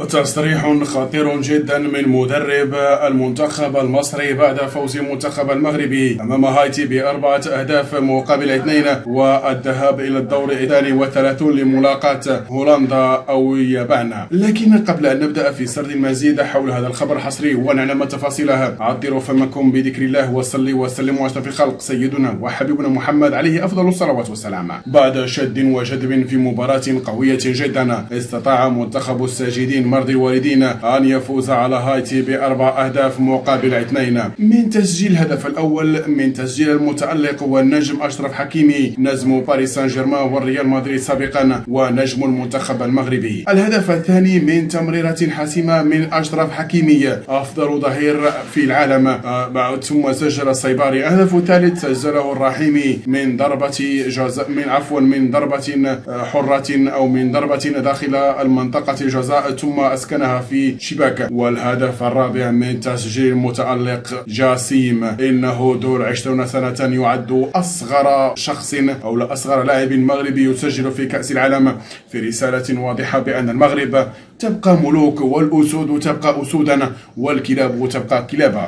تصريح خطير جدا من مدرب المنتخب المصري بعد فوز المنتخب المغربي أمام هايتي بأربعة أهداف مقابل 2 والذهاب إلى الدور 32 لملاقاة هولندا أو اليابان. لكن قبل أن نبدأ في سرد المزيد حول هذا الخبر الحصري ونعلم تفاصيلها، عطروا فمكم بذكر الله وصلوا وسلموا على أشرف الخلق سيدنا وحبيبنا محمد عليه أفضل الصلوات والسلام. بعد شد وجذب في مباراة قوية جدا، استطاع منتخب الساجدين مرضي الوالدين أن يفوز على هايتي بأربع أهداف مقابل 2 من تسجيل الهدف الأول من تسجيل المتألق والنجم أشرف حكيمي نجم باريس سان جيرمان والريال مدريد سابقا ونجم المنتخب المغربي. الهدف الثاني من تمريرة حاسمة من أشرف حكيمي أفضل ظهير في العالم، ثم سجل الصيباري. الهدف الثالث سجله الرحيمي من ضربة جزاء من ضربة حرة أو من ضربة داخل المنطقة الجزاء ثم أسكنها في شباك. والهدف الرابع من تسجيل متألق جاسيم، إنه ذو 20 سنة، يعد أصغر شخص أو أصغر لاعب مغربي يسجل في كأس العالم، في رسالة واضحة بأن المغرب تبقى ملوك والأسود تبقى أسودا والكلاب تبقى كلابا.